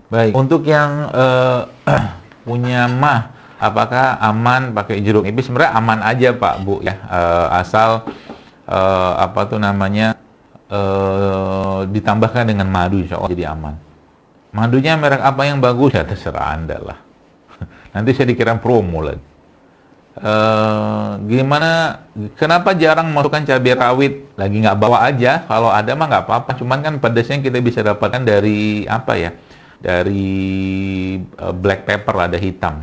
Baik, untuk yang punya mah, apakah aman pakai jeruk nipis? Sebenarnya aman aja Pak Bu ya, asal apa tuh namanya ditambahkan dengan madu, insya Allah jadi aman. Madunya merek apa yang bagus ya terserah Anda lah. Nanti saya dikira promo lagi. Gimana? Kenapa jarang masukkan cabai rawit? Lagi nggak bawa aja. Kalau ada mah nggak apa-apa. Cuman kan pedasnya kita bisa dapatkan dari apa ya? Dari black pepper, ada hitam.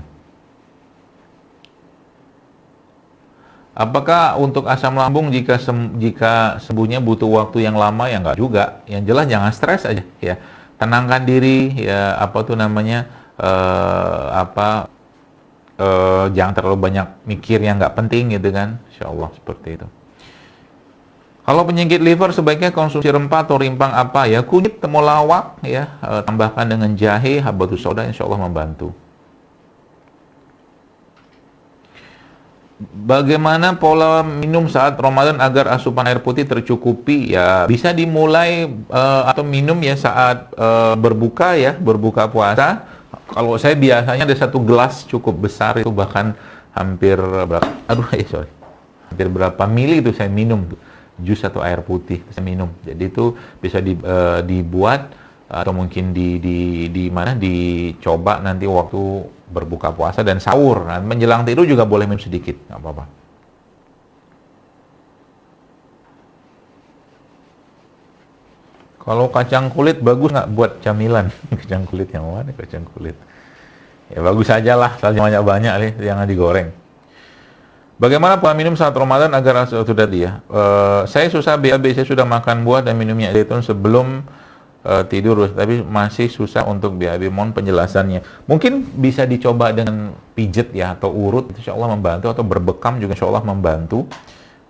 Apakah untuk asam lambung jika sembuhnya butuh waktu yang lama? Ya nggak juga. Yang jelas jangan stres aja ya. Tenangkan diri ya, apa tuh namanya? Jangan terlalu banyak mikir yang nggak penting gitu kan. Insya Allah seperti itu. Kalau penyakit liver sebaiknya konsumsi rempah atau rimpang apa ya? Kunyit, temulawak ya, tambahkan dengan jahe, habatus sauda, insya Allah membantu. Bagaimana pola minum saat Ramadan agar asupan air putih tercukupi? Ya bisa dimulai atau minum ya saat berbuka ya, berbuka puasa. Kalau saya biasanya ada 1 gelas cukup besar, itu bahkan hampir berapa? Hampir berapa mili itu saya minum jus atau air putih saya minum. Jadi itu bisa dibuat atau mungkin dicoba nanti waktu berbuka puasa dan sahur. Nah, menjelang tidur juga boleh minum sedikit, nggak apa-apa. Kalau kacang kulit bagus nggak buat camilan? Kacang kulit yang mana? Kacang kulit. Ya bagus aja lah, banyak-banyak nih, jangan digoreng. Bagaimana pola minum saat Ramadan agar sudah dia? Saya susah BAB, saya sudah makan buah dan minumnya zaitun sebelum tidur, tapi masih susah untuk BAB. Mohon penjelasannya. Mungkin bisa dicoba dengan pijet ya, atau urut, insya Allah membantu, atau berbekam juga insya Allah membantu.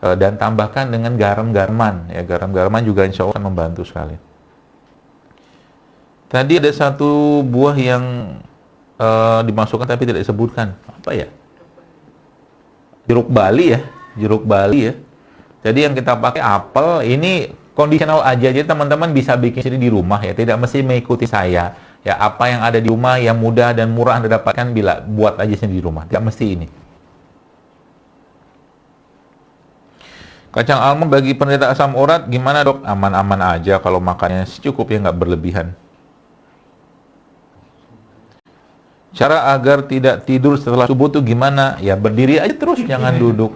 Dan tambahkan dengan garam-garaman ya, garam-garaman juga insya Allah akan membantu sekali. Tadi ada satu buah yang dimasukkan tapi tidak disebutkan, apa ya? Jeruk Bali ya, jeruk Bali ya. Jadi yang kita pakai apel, ini kondisional aja, jadi teman-teman bisa bikin sendiri di rumah ya, tidak mesti mengikuti saya. Ya, apa yang ada di rumah yang mudah dan murah Anda dapatkan, bila buat aja sendiri di rumah, tidak mesti ini. Kacang almond bagi penderita asam urat gimana dok? Aman-aman aja kalau makannya secukupnya, nggak berlebihan. Cara agar tidak tidur setelah subuh tuh gimana? Ya berdiri aja terus, jangan duduk,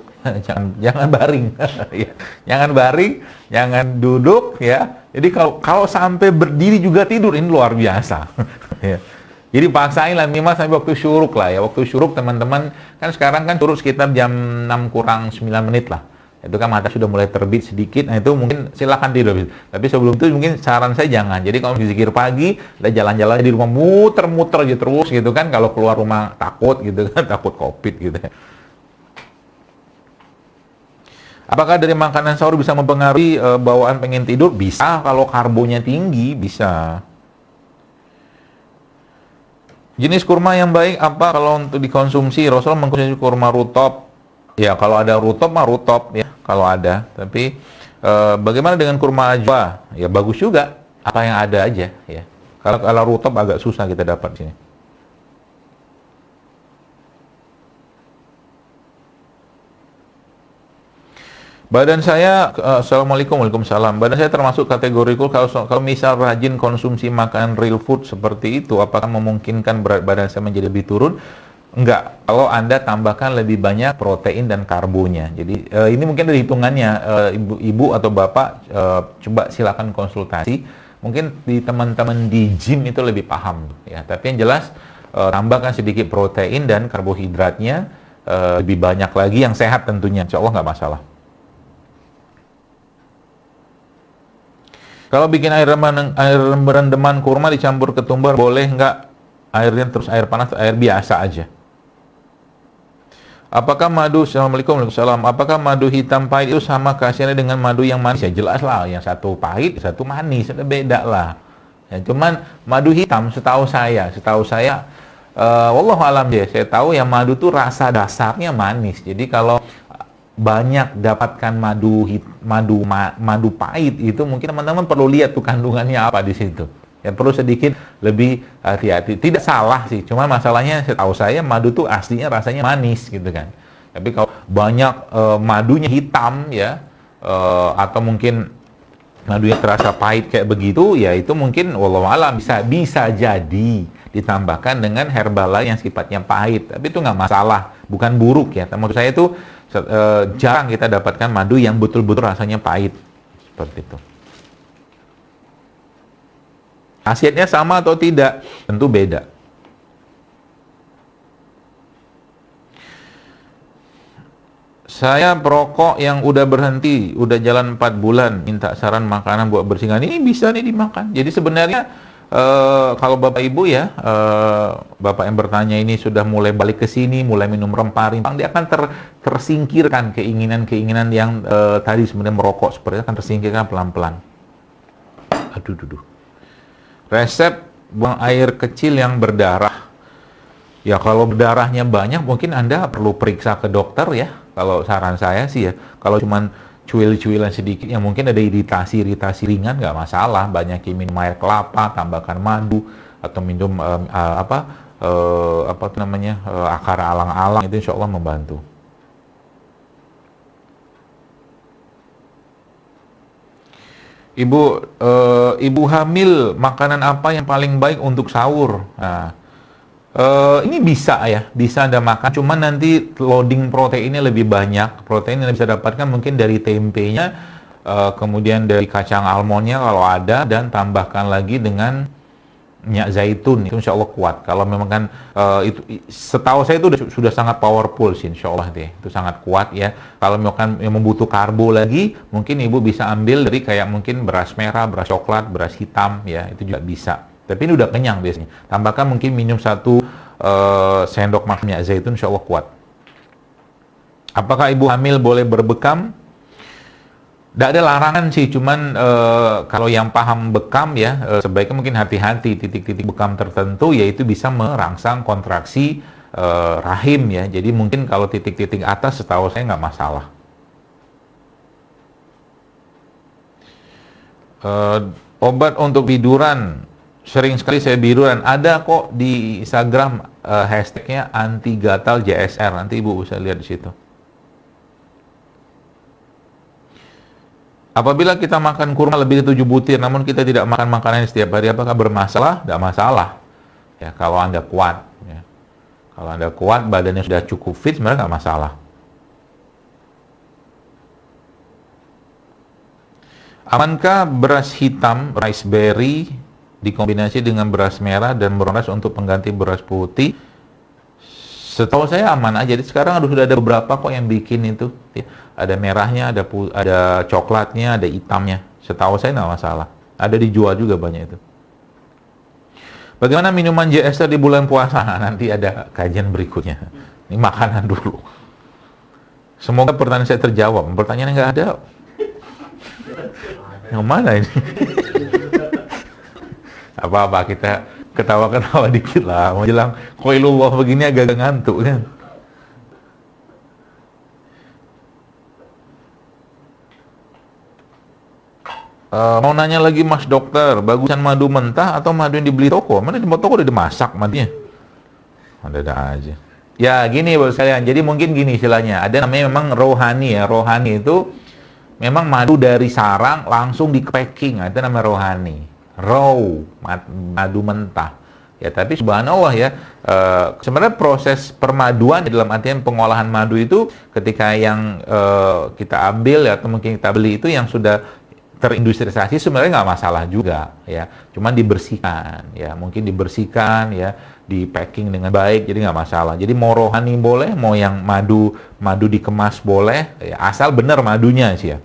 jangan baring, ya, jangan baring, jangan duduk ya. Jadi kalau sampai berdiri juga tidur, ini luar biasa. Ya. Jadi paksain lah minimal sampai waktu syuruk lah ya. Waktu syuruk teman-teman kan sekarang kan syuruk sekitar jam 6 kurang 9 menit lah. Itu kan mata sudah mulai terbit sedikit, nah itu mungkin silakan tidur. Tapi sebelum itu mungkin saran saya jangan. Jadi kalau zikir pagi, udah jalan-jalan di rumah muter-muter aja terus gitu kan. Kalau keluar rumah takut gitu kan, takut COVID gitu ya. Apakah dari makanan sahur bisa mempengaruhi bawaan pengen tidur? Bisa, kalau karbonya tinggi bisa. Jenis kurma yang baik apa kalau untuk dikonsumsi? Rasul mengkonsumsi kurma rutop. Ya, kalau ada rutop mah rutop ya, kalau ada. Tapi bagaimana dengan kurma ajwa? Ya bagus juga, apa yang ada aja ya. Kalau rutop agak susah kita dapat sini. Badan saya, assalamualaikum, waalaikumsalam. Badan saya termasuk kategori kalau misal rajin konsumsi makanan real food seperti itu, apakah memungkinkan berat badan saya menjadi lebih turun? Enggak, kalau Anda tambahkan lebih banyak protein dan karbonya. Jadi ini mungkin dari hitungannya, ibu atau bapak coba silakan konsultasi. Mungkin di teman-teman di gym itu lebih paham ya. Tapi yang jelas tambahkan sedikit protein dan karbohidratnya lebih banyak lagi yang sehat tentunya. Insya Allah nggak masalah. Kalau bikin air rendeman kurma dicampur ketumbar boleh nggak? Airnya terus air panas, air biasa aja. Apakah madu, assalamualaikum, waalaikumsalam. Apakah madu hitam pahit itu sama khasiatnya dengan madu yang manis? Ya jelas lah, yang satu pahit, satu manis, ada beda lah. Ya, cuman madu hitam setahu saya, wallahu alam ya, saya tahu yang madu tuh rasa dasarnya manis. Jadi kalau banyak dapatkan madu pahit itu mungkin teman-teman perlu lihat tuh kandungannya apa di situ. Ya perlu sedikit lebih hati-hati. Tidak salah sih, cuma masalahnya setahu saya madu tuh aslinya rasanya manis gitu kan. Tapi kalau banyak madunya hitam ya, atau mungkin madunya terasa pahit kayak begitu, ya itu mungkin wallahualam bisa jadi ditambahkan dengan herbal lain yang sifatnya pahit. Tapi itu nggak masalah, bukan buruk ya. Menurut saya itu jarang kita dapatkan madu yang betul-betul rasanya pahit seperti itu. Khasiatnya sama atau tidak? Tentu beda. Saya perokok yang udah berhenti, udah jalan 4 bulan, minta saran makanan buat bersihkan. Ini bisa nih dimakan. Jadi sebenarnya kalau Bapak Ibu ya, Bapak yang bertanya ini sudah mulai balik ke sini, mulai minum rempah-rempah, dia akan tersingkirkan keinginan-keinginan yang tadi sebenarnya merokok seperti itu akan tersingkirkan pelan-pelan. Aduh. Resep buang air kecil yang berdarah. Ya kalau berdarahnya banyak mungkin Anda perlu periksa ke dokter ya. Kalau saran saya sih ya, kalau cuman cuil-cuilan sedikit yang mungkin ada iritasi ringan nggak masalah. Banyakin minum air kelapa, tambahkan madu atau minum akar alang-alang, itu insya Allah membantu. Ibu hamil, makanan apa yang paling baik untuk sahur? Nah, ini bisa ya, bisa Anda makan, cuman nanti loading proteinnya lebih banyak. Protein yang bisa dapatkan mungkin dari tempenya, kemudian dari kacang almondnya kalau ada, dan tambahkan lagi dengan minyak zaitun, itu insya Allah kuat. Kalau memang kan itu setahu saya itu sudah sangat powerful sih, insya Allah deh, itu sangat kuat ya. Kalau misalkan yang membutuh karbo lagi, mungkin ibu bisa ambil dari kayak mungkin beras merah, beras coklat, beras hitam ya, itu juga bisa. Tapi ini udah kenyang biasanya. Tambahkan mungkin minum 1 sendok makan minyak zaitun, insya Allah kuat. Apakah ibu hamil boleh berbekam? Tidak ada larangan sih, cuman kalau yang paham bekam ya, sebaiknya mungkin hati-hati titik-titik bekam tertentu, yaitu bisa merangsang kontraksi rahim ya. Jadi mungkin kalau titik-titik atas setahu saya nggak masalah. Obat untuk tiduran, sering sekali saya biduran. Ada kok di Instagram hashtagnya anti gatal JSR, nanti ibu bisa lihat di situ. Apabila kita makan kurma lebih dari 7 butir, namun kita tidak makan makanan setiap hari, apakah bermasalah? Tidak masalah. Ya, kalau Anda kuat. Ya. Kalau Anda kuat, badannya sudah cukup fit, sebenarnya nggak masalah. Amankah beras hitam, rice berry, dikombinasi dengan beras merah dan beras untuk pengganti beras putih? Setahu saya aman aja. Jadi sekarang sudah ada beberapa kok yang bikin itu. Ya. Ada merahnya, ada coklatnya, ada hitamnya. Setahu saya nggak masalah. Ada dijual juga banyak itu. Bagaimana minuman JSR di bulan puasa? Nanti ada kajian berikutnya. Ini makanan dulu. Semoga pertanyaan saya terjawab. Pertanyaannya nggak ada. Yang mana ini? Apa-apa, kita ketawa-ketawa dikit lah. Mau jelang Qailullah begini agak ngantuk kan. Mau nanya lagi Mas Dokter, bagusan madu mentah atau madu yang dibeli toko? Mana di toko udah dimasak madunya? Ada aja. Ya gini Bapak sekalian, jadi mungkin gini istilahnya, ada namanya memang rohani ya. Rohani itu memang madu dari sarang langsung di packing, itu namanya rohani. Raw, madu mentah. Ya tapi subhanallah ya, sebenarnya proses permaduan dalam artian pengolahan madu itu ketika yang kita ambil ya, atau mungkin kita beli itu yang sudah terindustrialisasi sebenarnya nggak masalah juga ya, cuman dibersihkan ya, mungkin dibersihkan ya, di packing dengan baik, jadi nggak masalah. Jadi mau rohani boleh, mau yang madu dikemas boleh ya, asal benar madunya sih ya.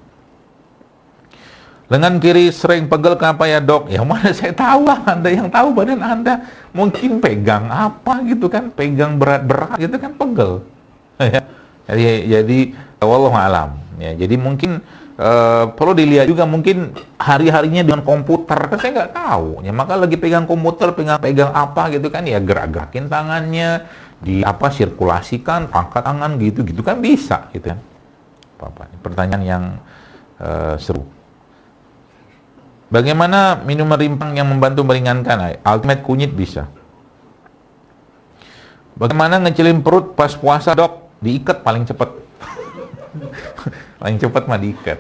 Lengan kiri sering pegel kenapa ya dok? Ya mana saya tahu lah, Anda yang tahu badan Anda, mungkin pegang apa gitu kan, pegang berat-berat gitu kan pegel ya. Jadi wallahu alam ya, jadi mungkin perlu dilihat juga mungkin hari-harinya dengan komputer, kan saya nggak tahu ya, maka lagi pegang komputer, pegang apa gitu kan ya, gerak-gerakin tangannya, sirkulasikan, angkat tangan gitu kan bisa gitu kan. Pertanyaan yang seru. Bagaimana minuman rimpang yang membantu meringankan? Ultimate kunyit bisa. Bagaimana ngecilin perut pas puasa, Dok? Diikat paling cepat. Paling cepat mah diikat.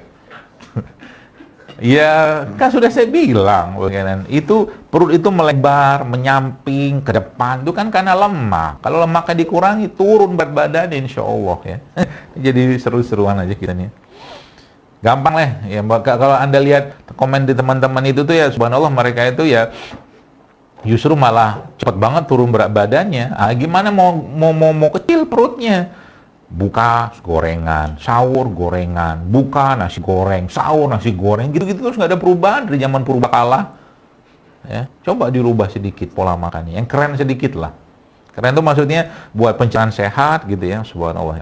Ya, kan sudah saya bilang, itu perut itu melebar, menyamping ke depan, itu kan karena lemak. Kalau lemaknya dikurangi, turun berat badan, insya Allah ya. Jadi seru-seruan aja kita nih. Gampang lah ya. Kalau Anda lihat komen di teman-teman itu tuh ya, subhanallah mereka itu ya justru malah cepat banget turun berat badannya. Gimana mau kecil perutnya? Buka gorengan, sahur gorengan, buka nasi goreng, sahur nasi goreng, gitu-gitu terus nggak ada perubahan dari zaman purbakala. Ya, coba dirubah sedikit pola makannya, yang keren sedikit lah. Keren itu maksudnya buat pencernaan sehat gitu ya, subhanallah.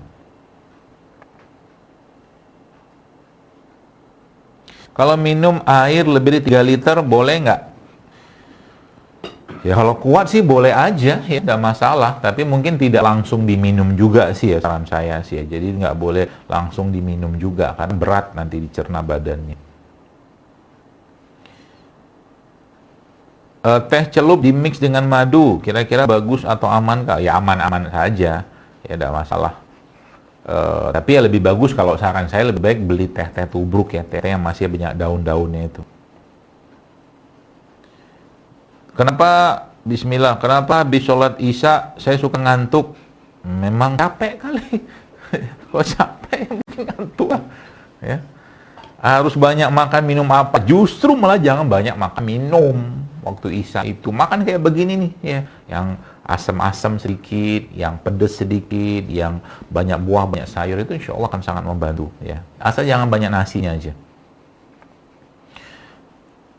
Kalau minum air lebih dari 3 liter boleh nggak? Ya kalau kuat sih boleh aja ya, nggak masalah. Tapi mungkin tidak langsung diminum juga sih ya, saran saya sih ya. Jadi nggak boleh langsung diminum juga, karena berat nanti dicerna badannya. Teh celup dimix dengan madu, kira-kira bagus atau aman kah? Ya aman-aman saja, ya nggak masalah. Tapi ya lebih bagus kalau saran saya lebih baik beli teh-teh tubruk ya, teh yang masih banyak daun-daunnya itu. Kenapa, bismillah, kenapa habis sholat isya saya suka ngantuk? Memang capek kali. Kok capek, mungkin ngantuk lah. Ya. Harus banyak makan minum apa? Justru malah jangan banyak makan minum waktu isya itu. Makan kayak begini nih, ya, yang asam-asam sedikit, yang pedas sedikit, yang banyak buah, banyak sayur, itu insya Allah akan sangat membantu. Ya. Asal jangan banyak nasinya aja.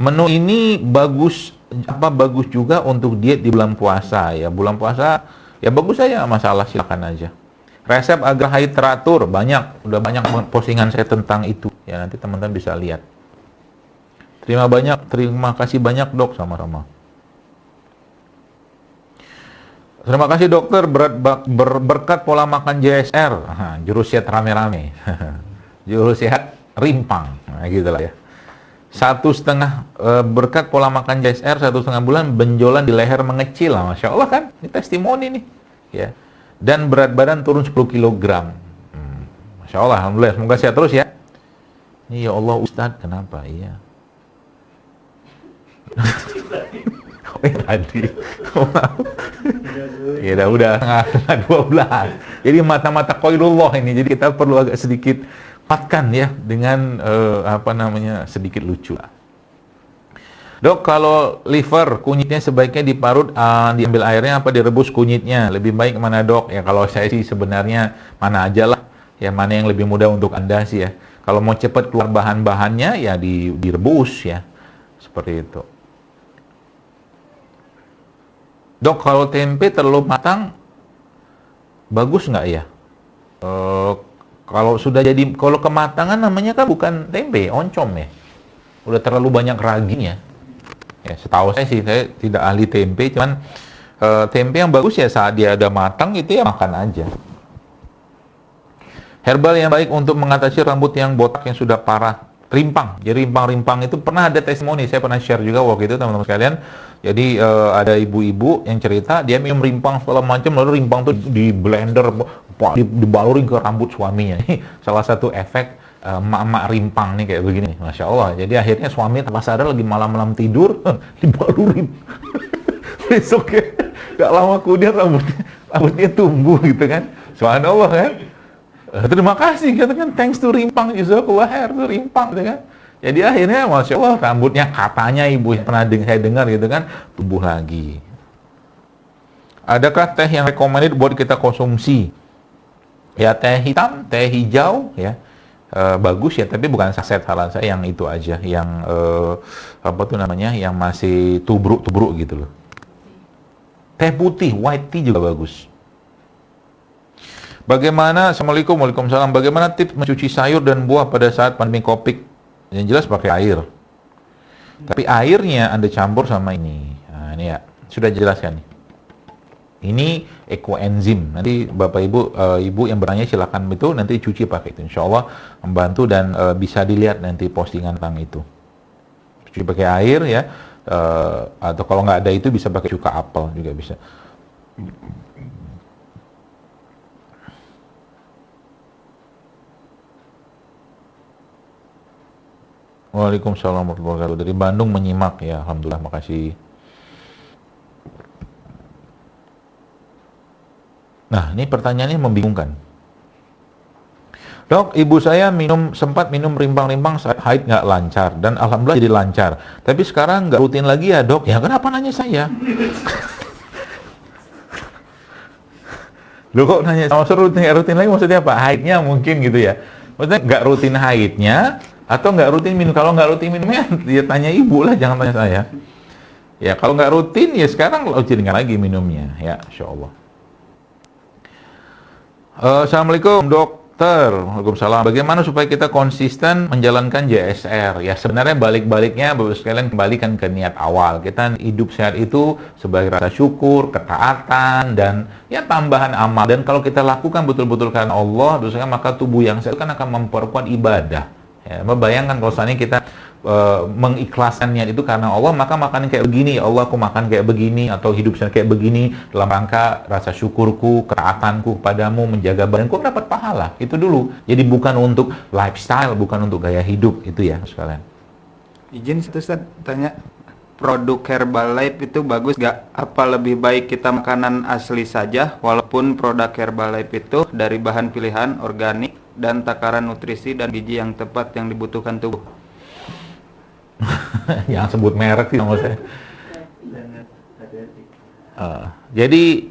Menu ini bagus juga untuk diet di bulan puasa ya. Bulan puasa ya bagus saja, masalah, silakan aja. Resep agar haid teratur udah banyak postingan saya tentang itu ya, nanti teman-teman bisa lihat. Terima kasih banyak Dok, sama-sama. Terima kasih dokter, berkat pola makan JSR, jurus sehat rame-rame. Jurus sehat rimpang, nah gitulah ya. 1,5 berkat pola makan JSR 1,5 bulan benjolan di leher mengecil lah, masya Allah kan, ini testimoni nih ya. Dan berat badan turun 10 kg. Masya Allah, alhamdulillah, semoga sehat terus ya. Ini ya Allah Ustadz, kenapa? Iya. Tadi. Ya udah 12. Jadi mata-mata qaulullah ini. Jadi kita perlu agak sedikit patkan ya dengan sedikit lucu. Dok, kalau liver kunyitnya sebaiknya diparut, diambil airnya apa direbus kunyitnya? Lebih baik mana Dok? Ya kalau saya sih sebenarnya mana aja lah. Ya mana yang lebih mudah untuk Anda sih ya. Kalau mau cepat keluar bahan-bahannya ya direbus ya. Seperti itu. Dok, kalau tempe terlalu matang bagus nggak ya? Kalau kematangan namanya kan bukan tempe, oncom ya. Udah terlalu banyak raginya. Ya, setahu saya sih, saya tidak ahli tempe, cuman tempe yang bagus ya saat dia ada matang itu ya makan aja. Herbal yang baik untuk mengatasi rambut yang botak yang sudah parah, rimpang. Jadi rimpang-rimpang itu pernah ada testimoni, saya pernah share juga waktu itu teman-teman sekalian. Jadi ada ibu-ibu yang cerita dia minum rimpang segala macam, lalu rimpang tuh di blender, dibalurin ke rambut suaminya. Salah satu efek emak-emak rimpang nih kayak begini, masya Allah. Jadi akhirnya suami tanpa sadar lagi malam-malam tidur dibalurin. Besoknya gak lama kemudian rambutnya tumbuh gitu kan. Subhanallah kan. Terima kasih gitu kan, thanks to rimpang, jazakallah khair tuh rimpang gitu kan. Jadi akhirnya masya Allah rambutnya katanya ibu yang pernah saya dengar gitu kan tumbuh lagi. Adakah teh yang recommended buat kita konsumsi? Ya teh hitam, teh hijau ya bagus ya, tapi bukan saset, saran saya yang itu aja, yang yang masih tubruk gitu loh. Teh putih, white tea juga bagus. Bagaimana, Assalamualaikum, waalaikumsalam. Bagaimana tips mencuci sayur dan buah pada saat pandemi Covid? Yang jelas pakai air. Tapi airnya Anda campur sama ini. Nah, ini ya, sudah jelaskan nih. Ini ekoenzim. Nanti Bapak Ibu yang bertanya silakan itu nanti cuci pakai itu. Insya Allah membantu dan bisa dilihat nanti postingan tentang itu. cuci pakai air ya, atau kalau nggak ada itu bisa pakai cuka apel juga bisa. Waalaikumsalam warahmatullahi wabarakatuh. Dari Bandung menyimak ya, alhamdulillah, makasih. Nah, ini pertanyaannya membingungkan. Dok, ibu saya sempat minum rimbang-rimbang saat haid nggak lancar, dan alhamdulillah jadi lancar. Tapi sekarang nggak rutin lagi ya dok? Ya kenapa nanya saya? Loh kok nanya sama rutin lagi maksudnya apa? Haidnya mungkin gitu ya. Maksudnya nggak rutin haidnya, atau nggak rutin minum? Kalau nggak rutin minumnya, ya tanya ibu lah, jangan tanya saya. Ya kalau nggak rutin, ya sekarang rutinkan lagi minumnya. Ya, insya Allah. Assalamualaikum dokter. Waalaikumsalam. Bagaimana supaya kita konsisten menjalankan JSR? Ya sebenarnya balik-baliknya Bapak sekalian kembalikan ke niat awal. Kita hidup sehat itu sebagai rasa syukur, ketaatan, dan ya tambahan amal. Dan kalau kita lakukan betul-betul karena Allah, maka tubuh yang sehat kan akan memperkuat ibadah. Ya, membayangkan kalau seandainya kita mengikhlaskan niat itu karena Allah, maka makan kayak begini, ya Allah aku makan kayak begini, atau hidup saya kayak begini dalam rangka rasa syukurku, ketaatanku kepadamu, menjaga badanku, dapat pahala. Itu dulu. Jadi bukan untuk lifestyle, bukan untuk gaya hidup, itu ya sekalian. Izin satu Ustaz, tanya, produk Herbalife itu bagus gak? Apa lebih baik kita makanan asli saja walaupun produk Herbalife itu dari bahan pilihan organik dan takaran nutrisi dan gizi yang tepat yang dibutuhkan tubuh? Jangan sebut merek sih, nggak usah. Jadi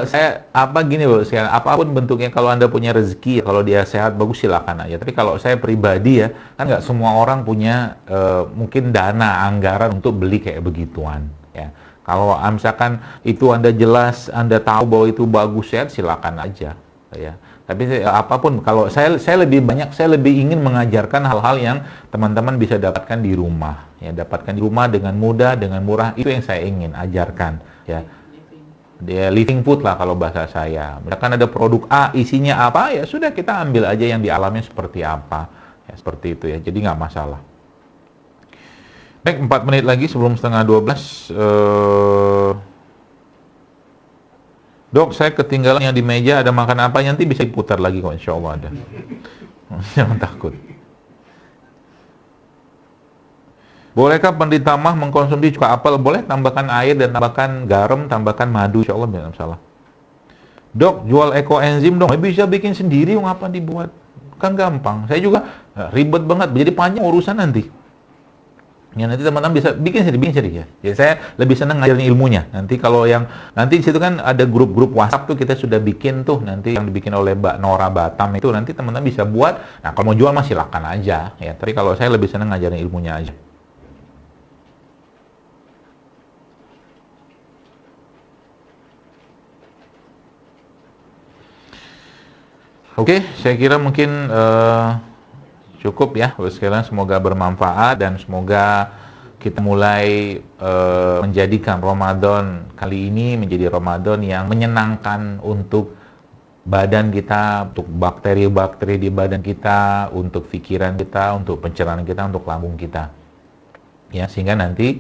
saya gini loh, apapun bentuknya, kalau Anda punya rezeki, kalau dia sehat bagus silakan aja. Tapi kalau saya pribadi ya, kan nggak semua orang punya mungkin dana anggaran untuk beli kayak begituan. Ya, kalau misalkan itu Anda jelas, Anda tahu bahwa itu bagus sehat, silakan aja. Ya. Tapi apapun, kalau saya lebih ingin mengajarkan hal-hal yang teman-teman bisa dapatkan di rumah, ya, dapatkan di rumah dengan mudah, dengan murah, itu yang saya ingin ajarkan, ya. Dia living food lah kalau bahasa saya. Misalkan ada produk A, isinya apa, ya sudah kita ambil aja yang di alamnya seperti apa, ya seperti itu ya. Jadi nggak masalah. Baik, 4 menit lagi sebelum setengah 12. Dok, saya ketinggalan yang di meja, ada makan apa, nanti bisa diputar lagi kok, insya Allah ada. Jangan takut. Bolehkah penderita mah mengkonsumsi cuka apel? Boleh, tambahkan air dan tambahkan garam, tambahkan madu, insya Allah tidak masalah. Dok, jual ekoenzim dong. Bisa bikin sendiri, ngapa dibuat? Kan gampang. Saya juga ribet banget, jadi panjang urusan nanti. Ya, nanti teman-teman bisa bikin sendiri ya. Jadi saya lebih senang ngajarin ilmunya. Nanti kalau nanti di situ kan ada grup-grup WhatsApp tuh, kita sudah bikin tuh, nanti yang dibikin oleh Mbak Nora Batam itu, nanti teman-teman bisa buat. Nah, kalau mau jual mah silakan aja ya. Tapi kalau saya lebih senang ngajarin ilmunya aja. Oke, saya kira mungkin cukup ya, sekalian. Semoga bermanfaat dan semoga kita mulai menjadikan Ramadan kali ini menjadi Ramadan yang menyenangkan untuk badan kita, untuk bakteri-bakteri di badan kita, untuk pikiran kita, untuk pencernaan kita, untuk lambung kita. Ya, sehingga nanti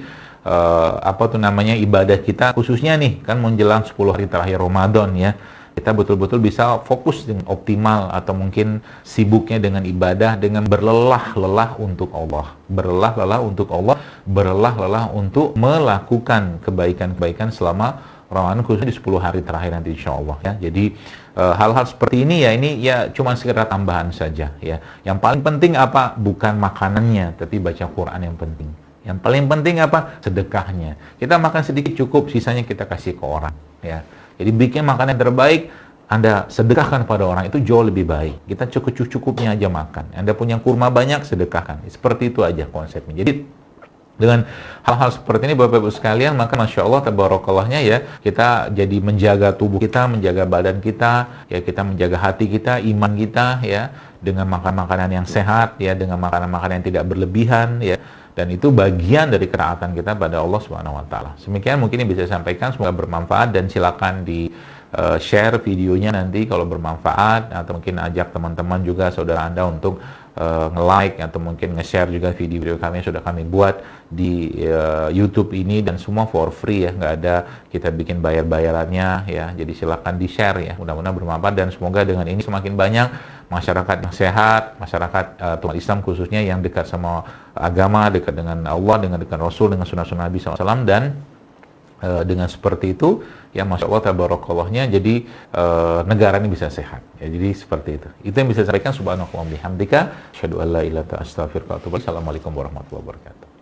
ibadah kita khususnya nih kan menjelang 10 hari terakhir Ramadan ya. Kita betul-betul bisa fokus dengan optimal, atau mungkin sibuknya dengan ibadah, dengan berlelah-lelah untuk Allah. Berlelah-lelah untuk Allah, berlelah-lelah untuk melakukan kebaikan-kebaikan selama Ramadan, khususnya di 10 hari terakhir nanti insya Allah ya. Jadi hal-hal seperti ini ya cuma sekedar tambahan saja ya. Yang paling penting apa? Bukan makanannya, tapi baca Quran yang penting. Yang paling penting apa? Sedekahnya. Kita makan sedikit cukup, sisanya kita kasih ke orang ya. Jadi bikin makanan yang terbaik, Anda sedekahkan pada orang, itu jauh lebih baik. Kita cukup-cukupnya aja makan. Anda punya kurma banyak, sedekahkan. Seperti itu aja konsepnya. Jadi dengan hal-hal seperti ini Bapak Ibu sekalian, maka Masya Allah, tabarakallahnya ya, kita jadi menjaga tubuh kita, menjaga badan kita, ya, kita menjaga hati kita, iman kita ya, dengan makan makanan yang sehat ya, dengan makanan-makanan yang tidak berlebihan ya. Dan itu bagian dari ketaatan kita pada Allah Subhanahu wa taala. Demikian mungkin yang bisa saya sampaikan, semoga bermanfaat, dan silakan di share videonya nanti kalau bermanfaat, atau mungkin ajak teman-teman juga, saudara Anda, untuk nge-like atau mungkin nge-share juga video-video kami yang sudah kami buat di YouTube ini, dan semua for free ya, nggak ada kita bikin bayar-bayarannya ya. Jadi silakan di-share ya, mudah-mudahan bermanfaat, dan semoga dengan ini semakin banyak masyarakat yang sehat, masyarakat umat Islam khususnya yang dekat sama agama, dekat dengan Allah, dengan Rasul, dengan sunnah-sunnah Nabi SAW, dan dengan seperti itu ya Masya Allah tabarakallahnya, jadi negara ini bisa sehat ya. Jadi seperti itu yang bisa saya sampaikan. Subhanallah wa bihamdika asyhadu an la ilaha illa anta astaghfiruka wa atubu ilaik. Assalamualaikum warahmatullahi wabarakatuh.